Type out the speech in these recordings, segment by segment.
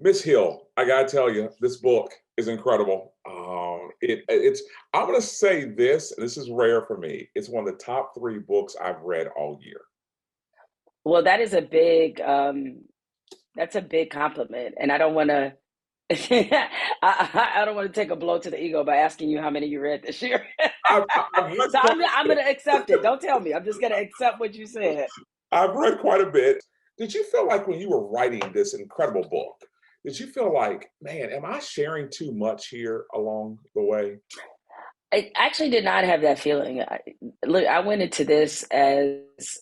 Miss Hill, I gotta tell you, this book is incredible. It's I'm gonna say this, and this is rare for me. It's one of the top three books I've read all year. Well, that's a big compliment, and I don't want to. I don't want to take a blow to the ego by asking you how many you read this year. I've read So quite I'm a gonna accept it. Don't tell me. I'm just gonna accept what you said. I've read quite a bit. Did you feel like when you were writing this incredible book, did you feel like, man, am I sharing too much here along the way? I actually did not have that feeling. Look, I went into this as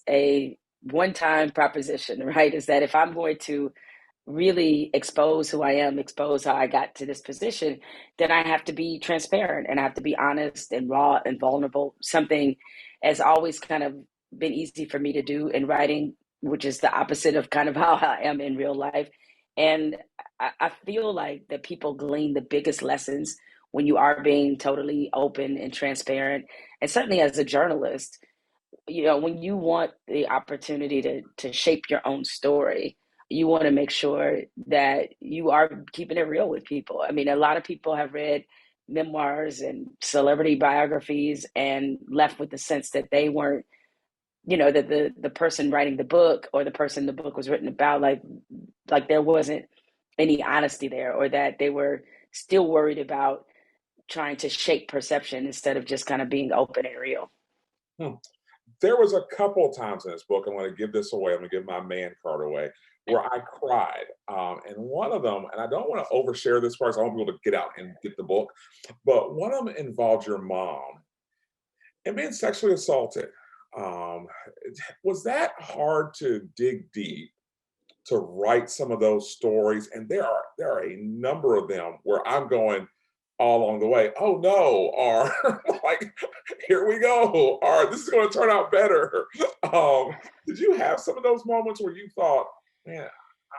a one-time proposition, right? Is that if I'm going to really expose who I am, expose how I got to this position, then I have to be transparent and I have to be honest and raw and vulnerable. Something has always kind of been easy for me to do in writing, which is the opposite of kind of how I am in real life. And I feel like that people glean the biggest lessons when you are being totally open and transparent. And certainly as a journalist, when you want the opportunity to shape your own story, you want to make sure that you are keeping it real with people. I mean, a lot of people have read memoirs and celebrity biographies and left with the sense that they weren't, that the person writing the book or the person the book was written about, like there wasn't any honesty there, or that they were still worried about trying to shape perception instead of just kind of being open and real. Hmm. There was a couple times in this book, I'm going to give this away, I'm going to give my man card away, where I cried. And one of them, and I don't want to overshare this part, so I want people to get out and get the book, but one of them involved your mom and being sexually assaulted. Um, was that hard to dig deep to write some of those stories? And there are a number of them where I'm going all along the way, oh no, or like, here we go, or this is going to turn out better. Did you have some of those moments where you thought, man,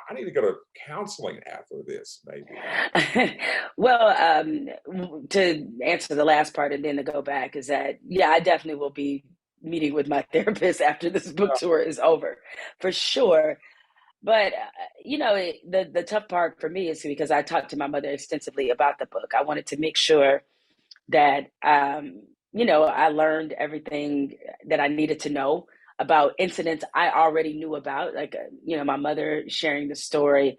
I need to go to counseling after this, maybe? Well, to answer the last part and then to go back is that, yeah, I definitely will be meeting with my therapist after this book tour is over, for sure. But the tough part for me is because I talked to my mother extensively about the book. I wanted to make sure that I learned everything that I needed to know about incidents I already knew about. Like my mother sharing the story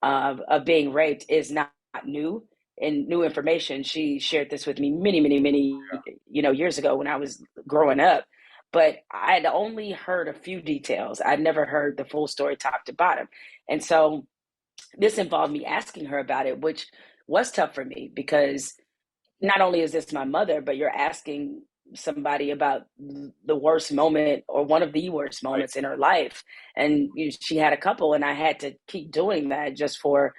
of being raped is not new and new information. She shared this with me many, many, many, years ago when I was growing up. But I'd only heard a few details. I'd never heard the full story top to bottom. And so this involved me asking her about it, which was tough for me because not only is this my mother, but you're asking somebody about the worst moment or one of the worst Right. moments in her life. And she had a couple, and I had to keep doing that just for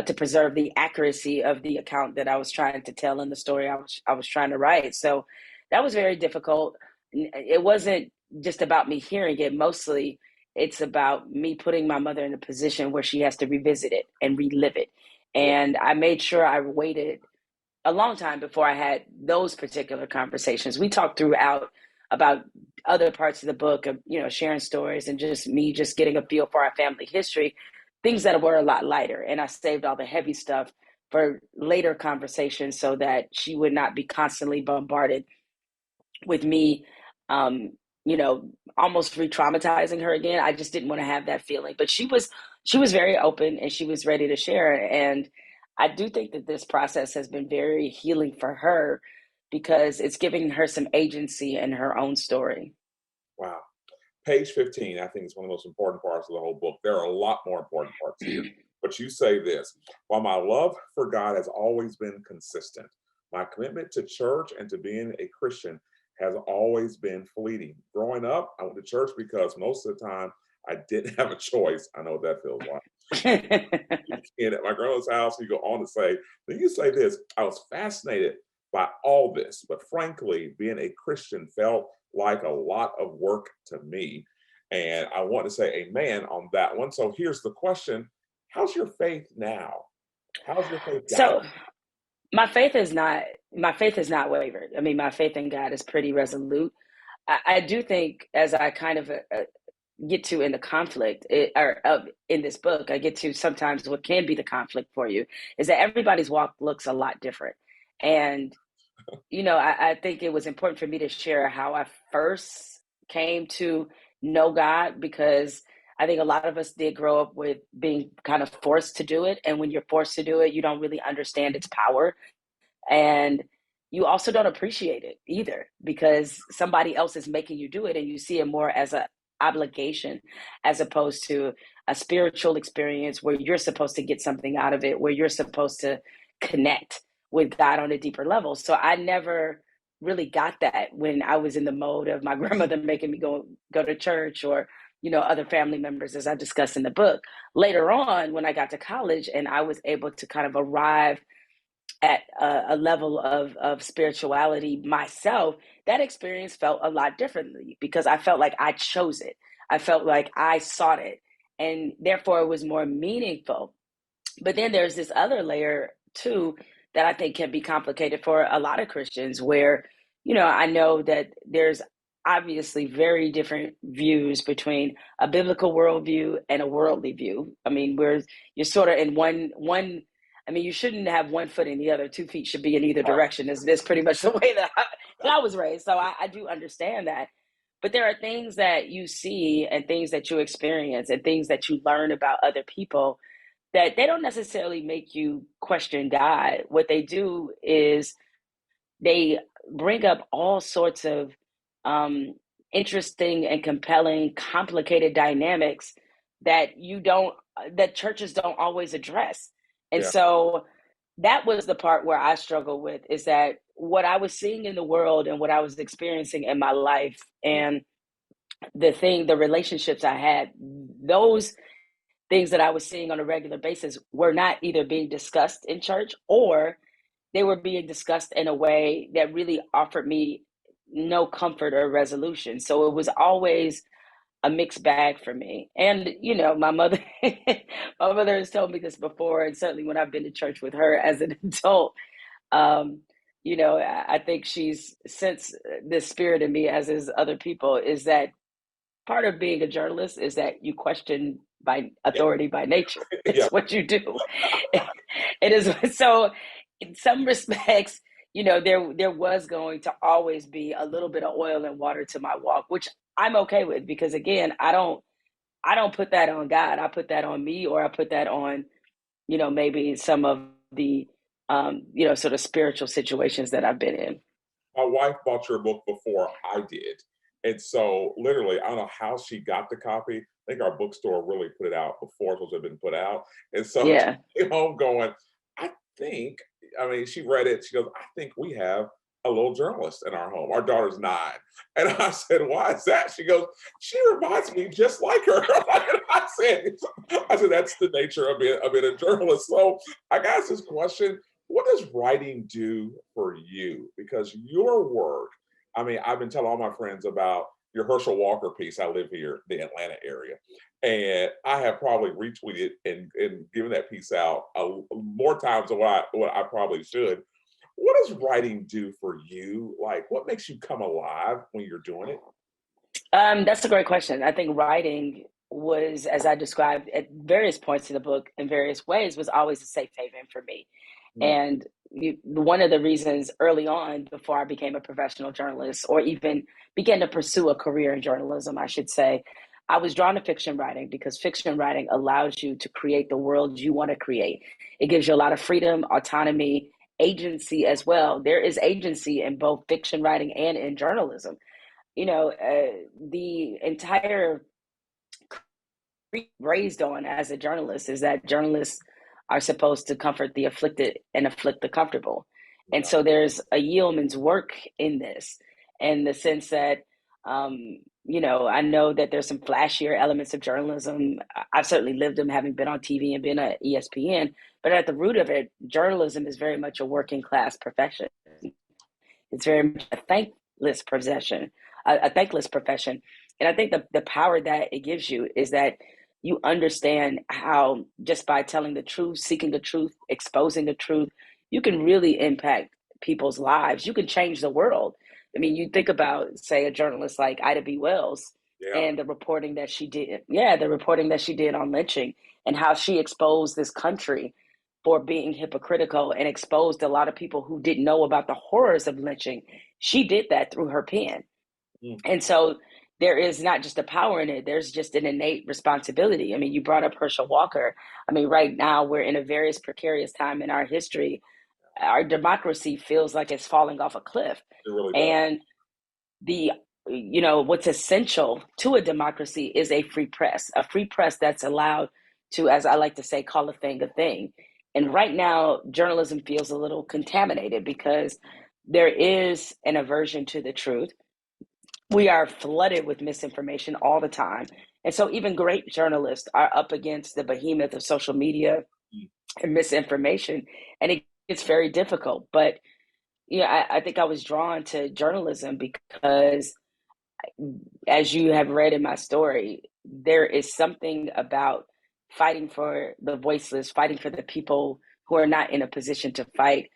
to preserve the accuracy of the account that I was trying to tell in the story I was trying to write. So that was very difficult. It wasn't just about me hearing it. Mostly, it's about me putting my mother in a position where she has to revisit it and relive it. And I made sure I waited a long time before I had those particular conversations. We talked throughout about other parts of the book of, sharing stories and just me just getting a feel for our family history, things that were a lot lighter. And I saved all the heavy stuff for later conversations so that she would not be constantly bombarded with me, um, almost re-traumatizing her again. I just didn't want to have that feeling. But she was very open and she was ready to share. And I do think that this process has been very healing for her because it's giving her some agency in her own story. Wow. Page 15, I think, is one of the most important parts of the whole book. There are a lot more important parts here. But you say this: while my love for God has always been consistent, my commitment to church and to being a Christian has always been fleeting. Growing up, I went to church because most of the time I didn't have a choice. I know what that feels like. And at my grandma's house, you go on to say, then you say this: I was fascinated by all this, but frankly, being a Christian felt like a lot of work to me. And I want to say amen on that one. So here's the question: how's your faith now? How's your faith guiding? So my faith is not wavered. I mean, my faith in God is pretty resolute. I do think as I kind of get to in the conflict in this book, I get to sometimes what can be the conflict for you is that everybody's walk looks a lot different. And, I think it was important for me to share how I first came to know God, because I think a lot of us did grow up with being kind of forced to do it. And when you're forced to do it, you don't really understand its power. And you also don't appreciate it either, because somebody else is making you do it, and you see it more as a obligation as opposed to a spiritual experience where you're supposed to get something out of it, where you're supposed to connect with God on a deeper level. So I never really got that when I was in the mode of my grandmother making me go to church, or other family members, as I discussed in the book. Later on, when I got to college and I was able to kind of arrive at a level of spirituality myself, that experience felt a lot differently, because I felt like I chose it. I felt like I sought it, and therefore it was more meaningful. But then there's this other layer too that I think can be complicated for a lot of Christians, where, I know that there's obviously very different views between a biblical worldview and a worldly view. I mean, where you're sort of in one. I mean, you shouldn't have one foot in the other. 2 feet should be in either direction. Is pretty much the way that I was raised. So I do understand that. But there are things that you see and things that you experience and things that you learn about other people that they don't necessarily make you question God. What they do is they bring up all sorts of um, interesting and compelling, complicated dynamics that that churches don't always address. And Yeah. so that was the part where I struggle with, is that what I was seeing in the world and what I was experiencing in my life, and the relationships I had, those things that I was seeing on a regular basis were not either being discussed in church, or they were being discussed in a way that really offered me no comfort or resolution. So it was always a mixed bag for me. And, my mother, my mother has told me this before, and certainly when I've been to church with her as an adult, um, I think she's sensed this spirit in me, as is other people, is that part of being a journalist is that you question by Yeah. authority by nature. Yeah. It's what you do. It is so. In some respects, there was going to always be a little bit of oil and water to my walk, which I'm okay with, because again, I don't put that on God. I put that on me, or I put that on maybe some of the sort of spiritual situations that I've been in. My wife bought your book before I did. And so literally, I don't know how she got the copy. I think our bookstore really put it out before it was had been put out. And so Yeah. she came home going, I think, I mean, she read it. She goes, I think we have a little journalist in our home. Our daughter's 9. And I said, why is that? She goes, she reminds me just like her. And I said, that's the nature of being a journalist. So I got this question. What does writing do for you? Because your work, I mean, I've been telling all my friends about your Herschel Walker piece. I live here, the Atlanta area. And I have probably retweeted and given that piece out more times than what I probably should. What does writing do for you? Like, what makes you come alive when you're doing it? That's a great question. I think writing was, as I described at various points in the book in various ways, was always a safe haven for me. Mm, And one of the reasons early on, before I became a professional journalist, or even began to pursue a career in journalism, I should say, I was drawn to fiction writing, because fiction writing allows you to create the world you want to create. It gives you a lot of freedom, autonomy, agency as well. There is agency in both fiction writing and in journalism. The entire raised on as a journalist is that journalists are supposed to comfort the afflicted and afflict the comfortable. And yeah. so there's a yeoman's work in this, in the sense that, I know that there's some flashier elements of journalism. I've certainly lived them, having been on TV and been at ESPN. But at the root of it, journalism is very much a working class profession. It's very much a thankless profession, a thankless profession. And I think the power that it gives you is that you understand how, just by telling the truth, seeking the truth, exposing the truth, you can really impact people's lives. You can change the world. I mean, you think about, say, a journalist like Ida B. Wells. Yeah. and the reporting that she did. Yeah, the reporting that she did on lynching and how she exposed this country for being hypocritical and exposed a lot of people who didn't know about the horrors of lynching. She did that through her pen. Mm. And so there is not just a power in it, there's just an innate responsibility. I mean, you brought up Herschel Walker. I mean, right now we're in a very precarious time in our history. Our democracy feels like it's falling off a cliff. It really does. And the what's essential to a democracy is a free press that's allowed to, as I like to say, call a thing a thing. And right now journalism feels a little contaminated because there is an aversion to the truth. We are flooded with misinformation all the time, and so even great journalists are up against the behemoth of social media Mm. and misinformation, and it gets very difficult. But yeah, I think I was drawn to journalism because, as you have read in my story, there is something about fighting for the voiceless, fighting for the people who are not in a position to fight,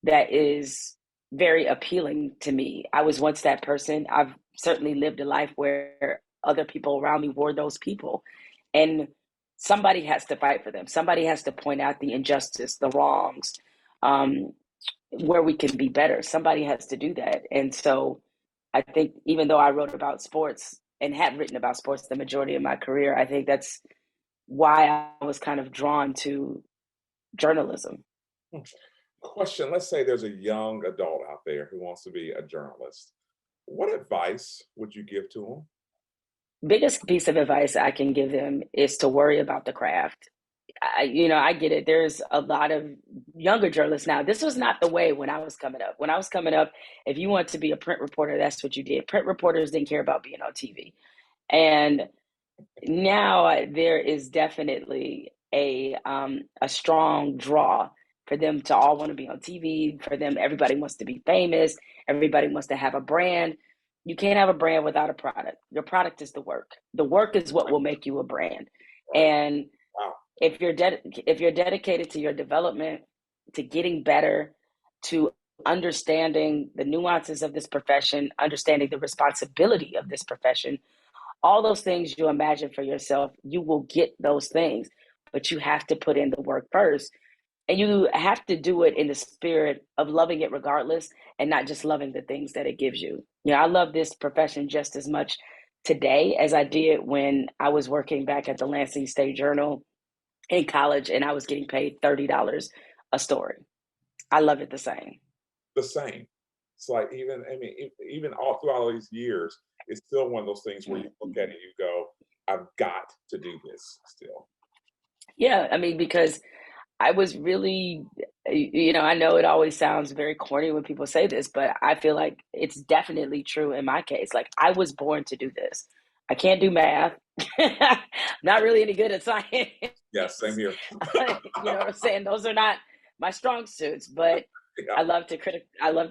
that is very appealing to me. I was once that person. I've certainly lived a life where other people around me were those people. And somebody has to fight for them. Somebody has to point out the injustice, the wrongs, um, where we can be better. Somebody has to do that. And so I think even though I wrote about sports and had written about sports the majority of my career, I think that's why I was kind of drawn to journalism. Mm. Question. Let's say there's a young adult out there who wants to be a journalist. What advice would you give to them? Biggest piece of advice I can give them is to worry about the craft. I get it. There's a lot of younger journalists now. This was not the way when I was coming up. When I was coming up, if you wanted to be a print reporter, that's what you did. Print reporters didn't care about being on TV. And now there is definitely a strong draw for them to all want to be on TV. For them, everybody wants to be famous. Everybody wants to have a brand. You can't have a brand without a product. Your product is the work. The work is what Right. will make you a brand. Right. And Wow. if you're dedicated to your development, to getting better, to understanding the nuances of this profession, understanding the responsibility of this profession, all those things you imagine for yourself, you will get those things. But you have to put in the work first. And you have to do it in the spirit of loving it regardless, and not just loving the things that it gives you. I love this profession just as much today as I did when I was working back at the Lansing State Journal in college and I was getting paid $30 a story. I love it the same. The same. It's like even I mean even all throughout all these years, it's still one of those things where you look at it and you go, I've got to do this still. Yeah, I mean, because I was really, I know it always sounds very corny when people say this, but I feel like it's definitely true in my case. Like, I was born to do this. I can't do math. Not really any good at science. Yes, same here. You know what I'm saying? Those are not my strong suits, but Yeah. I love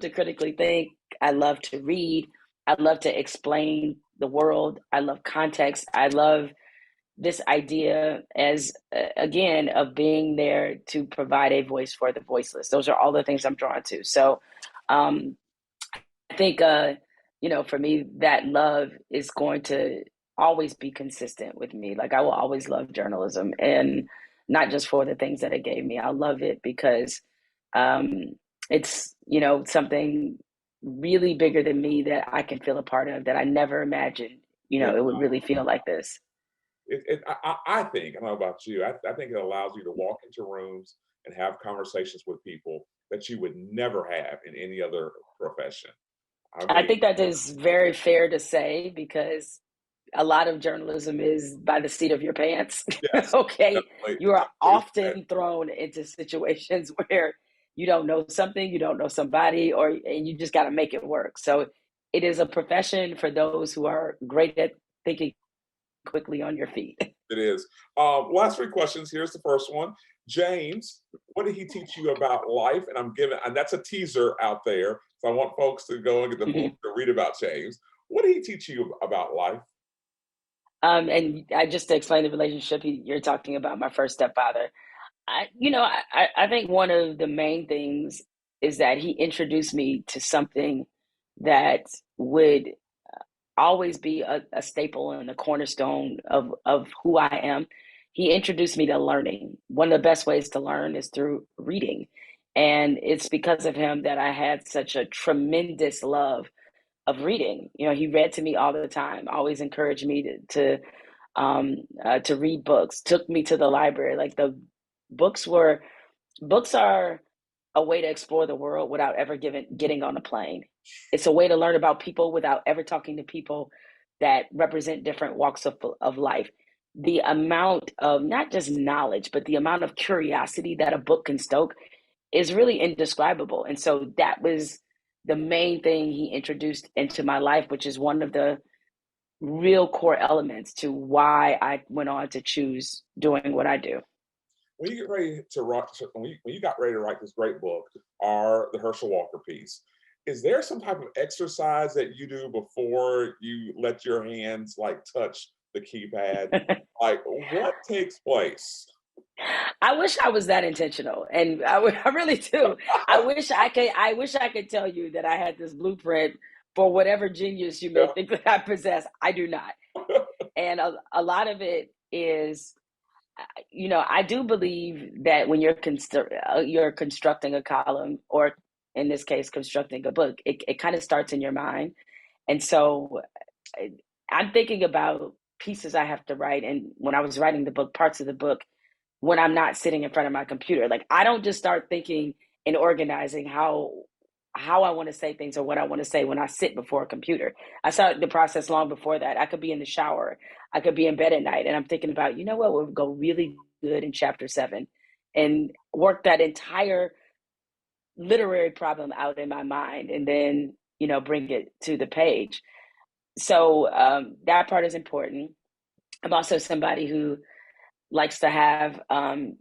to critically think. I love to read. I love to explain the world. I love context. I love this idea as again of being there to provide a voice for the voiceless. Those are all the things I'm drawn to. So um I think for me that love is going to always be consistent with me. Like, I will always love journalism, and not just for the things that it gave me. I love it because um it's something really bigger than me that I can feel a part of, that I never imagined Yeah. it would really feel like this. I think, I don't know about you, I think it allows you to walk into rooms and have conversations with people that you would never have in any other profession. I I mean, think that is very fair to say because a lot of journalism is by the seat of your pants. yes, Okay. definitely, You are definitely is often thrown into situations where you don't know something, you don't know somebody, and you just got to make it work. So it is a profession for those who are great at thinking quickly on your feet. it is. Last three questions. Here's the first one. James, what did he teach you about life? And I'm giving, and that's a teaser out there. So I want folks to go and get the book to read about James. What did he teach you about life? And I just to explain the relationship, you're talking about my first stepfather. I think one of the main things is that he introduced me to something that would always be a staple and a cornerstone of who I am. He introduced me to learning. One of the best ways to learn is through reading. And it's because of him that I had such a tremendous love of reading. You know, he read to me all the time, always encouraged me to read books, took me to the library. Like the books were books are a way to explore the world without ever getting on a plane. It's a way to learn about people without ever talking to people that represent different walks of life. The amount of not just knowledge, but the amount of curiosity that a book can stoke is really indescribable. And so that was the main thing he introduced into my life, which is one of the real core elements to why I went on to choose doing what I do. When you get ready to write, when you got ready to write this great book, or the Herschel Walker piece, is there some type of exercise that you do before you let your hands like touch the keypad? Like, what takes place? I wish I was that intentional, and I really do. I wish I could tell you that I had this blueprint for whatever genius you may Yeah. think that I possess. I do not, and a lot of it is, I do believe that when you're constructing a column, or in this case, constructing a book, it kind of starts in your mind, and so I- I'm thinking about pieces I have to write, and when I was writing the book, parts of the book when I'm not sitting in front of my computer. Like I don't just start thinking and organizing how I want to say things or what I want to say when I sit before a computer. I start the process long before that. I could be in the shower, I could be in bed at night, and I'm thinking about, you know what would go really good in chapter 7, and work that entire literary problem out in my mind, and then bring it to the page. So that part is important. I'm also somebody who likes to have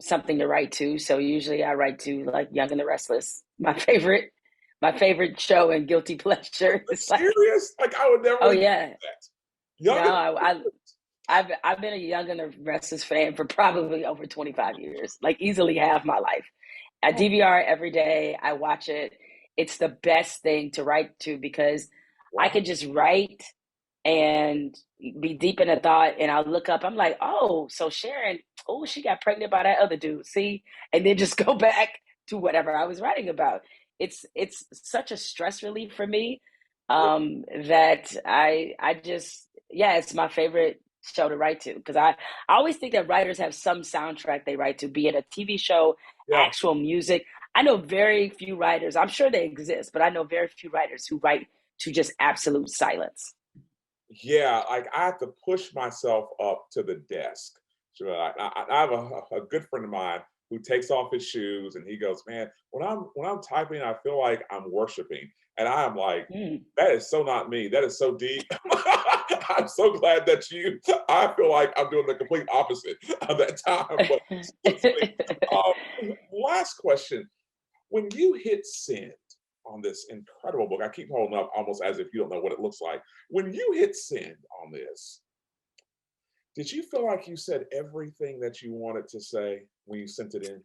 something to write to. So usually I write to like Young and the Restless, my favorite show and guilty pleasure. It's like, Serious? Like, I would never oh think yeah, that. no, Young and I've been a Young and the Restless fan for probably over 25 years, like easily half my life. I oh, DVR every day. I watch it. It's the best thing to write to because I wow. could just write and be deep in a thought, and I'll look up. I'm like, oh, so Sharon, oh, she got pregnant by that other dude. See, and then just go back to whatever I was writing about. It's such a stress relief for me, that I just, yeah, it's my favorite show to write to because I always think that writers have some soundtrack they write to, be it a TV show, Yeah. actual music. I know very few writers. I'm sure they exist, but I know very few writers who write to just absolute silence. Yeah, like I have to push myself up to the desk. So I have a good friend of mine who takes off his shoes and he goes, "Man, when I'm typing, I feel like I'm worshiping." And I am like, Mm. "That is so not me. That is so deep." I'm so glad that you. I feel like I'm doing the complete opposite of that time. But seriously, last question: when you hit send on this incredible book, I keep holding up almost as if you don't know what it looks like. When you hit send on this, did you feel like you said everything that you wanted to say when you sent it in?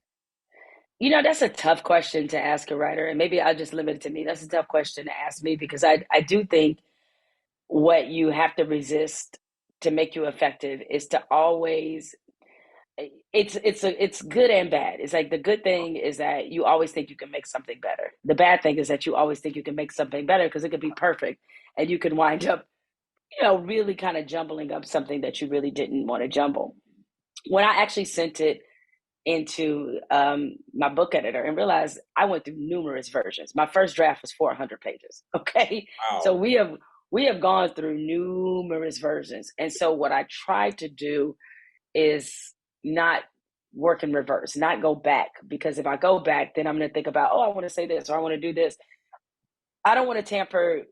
That's a tough question to ask a writer, and maybe I'll just limit it to me. That's a tough question to ask me because I do think what you have to resist to make you effective is to always, it's good and bad. It's like the good thing is that you always think you can make something better. The bad thing is that you always think you can make something better because it could be perfect and you can wind up, really kind of jumbling up something that you really didn't want to jumble. When I actually sent it into my book editor and realized I went through numerous versions. My first draft was 400 pages. Okay, so Wow. we have gone through numerous versions, and so what I try to do is not work in reverse, not go back, because if I go back, then I'm going to think about, oh, I want to say this or I want to do this. I don't want to tamper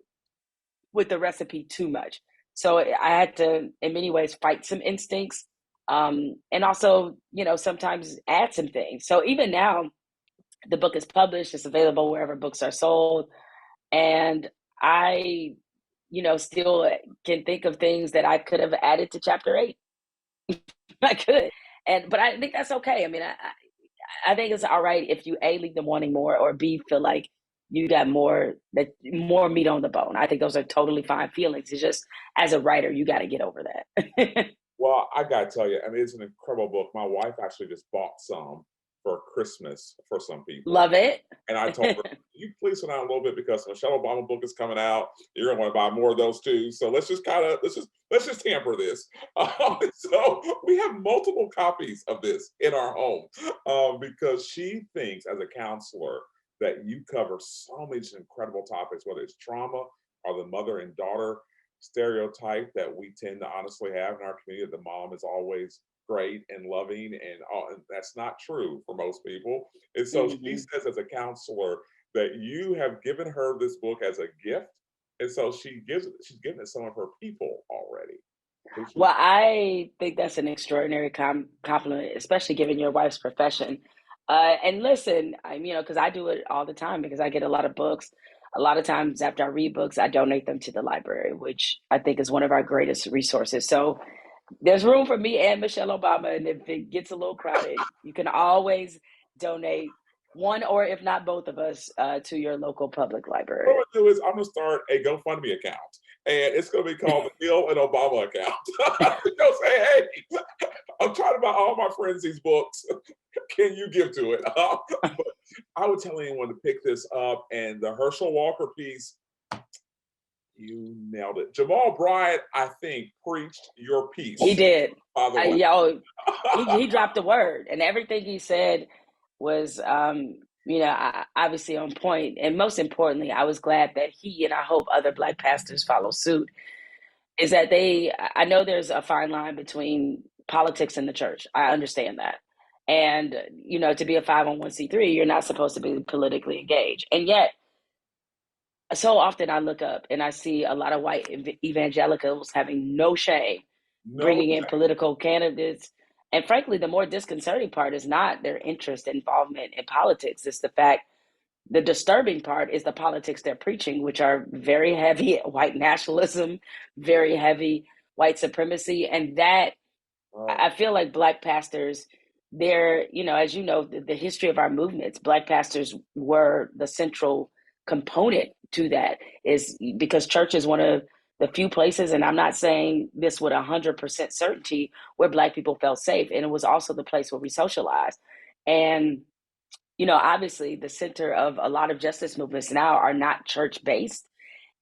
with the recipe too much. So I had to, in many ways, fight some instincts, and also, sometimes add some things. So even now, the book is published; it's available wherever books are sold, and I, still can think of things that I could have added to chapter 8. I could, but I think that's okay. I mean, I think it's all right if you A, leave them wanting more, or B, feel like you got more meat on the bone. I think those are totally fine feelings. It's just, as a writer, you got to get over that. Well, I gotta tell you, I mean, it's an incredible book. My wife actually just bought some for Christmas for some people. Love it. And I told her, "You please sit down a little bit because Michelle Obama book is coming out. You're gonna want to buy more of those too. So let's just tamper this." So we have multiple copies of this in our home because she thinks, as a counselor, that you cover so many incredible topics, whether it's trauma or the mother and daughter stereotype that we tend to honestly have in our community, that the mom is always great and loving, and that's not true for most people. And so she Hmm. says, as a counselor, that you have given her this book as a gift, and so she's given it to some of her people already. Well, I think that's an extraordinary compliment, especially given your wife's profession. And listen, because I do it all the time because I get a lot of books. A lot of times after I read books, I donate them to the library, which I think is one of our greatest resources. So there's room for me and Michelle Obama. And if it gets a little crowded, you can always donate one, or if not both of us, to your local public What I'm library. gonna do is I'm gonna start a GoFundMe account, and it's gonna be called the Hill and Obama account. You know, say, hey, I'm trying to buy all my friends these books. Can you give to it? But I would tell anyone to pick this up. And the Herschel Walker piece, you nailed it. Jamal Bryant, I think, preached your He piece, did. by the way. Yo, he dropped a word, and everything he said was, obviously on point. And most importantly, I was glad that he, and I hope other Black pastors follow suit, is that I know there's a fine line between politics and the church. I understand that. And, to be a 501c3, you're not supposed to be politically engaged. And yet, so often I look up and I see a lot of white evangelicals having no shame No, bringing in political candidates. And frankly, the more disconcerting part is not their interest and involvement in politics. It's the fact, the disturbing part is the politics they're preaching, which are very heavy white nationalism, very heavy white supremacy. And that, uh, I feel like Black pastors, they're, as you know, the history of our movements, Black pastors were the central component to that, is because church is one of the few places, and I'm not saying this with 100% certainty, where Black people felt safe. And it was also the place where we socialized. And, obviously the center of a lot of justice movements now are not church based.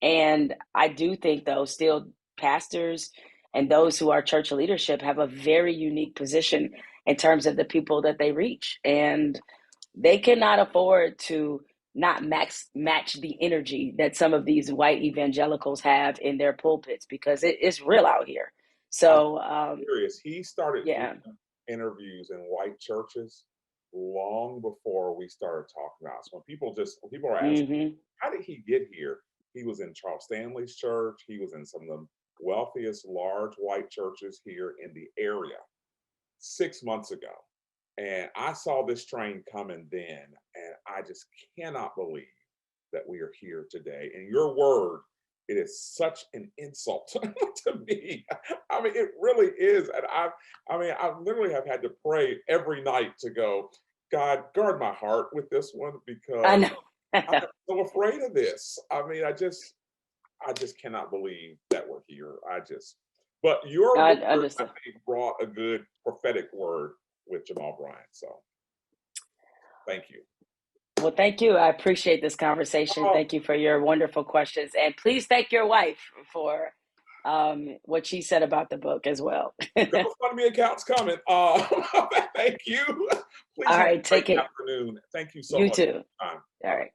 And I do think, though, still pastors and those who are church leadership have a very unique position in terms of the people that they reach. And they cannot afford to not match the energy that some of these white evangelicals have in their pulpits, because it's real out here. I'm So, serious. He started doing yeah. interviews in white churches long before we started talking about it. So when people are asking, Hmm. how did he get here? He was in Charles Stanley's church. He was in some of the wealthiest large white churches here in the area 6 months ago. And I saw this train coming then, and I just cannot believe that we are here today. And your word, it is such an insult to me. I mean, it really is. And I literally have had to pray every night to go, God, guard my heart with this one I because know. I I'm know. so afraid of this. I mean, I just cannot believe that we're here. But your I word, I understand. think, brought a good prophetic word with Jamal Bryant. So thank you. Well, thank you. I appreciate this conversation. Oh, Thank you for your wonderful questions. And please thank your wife for what she said about the book as well. GoFundMe account's coming. Thank you. Please All have right. a great Take it. afternoon. Thank you so You much too. for your time. All Bye. right.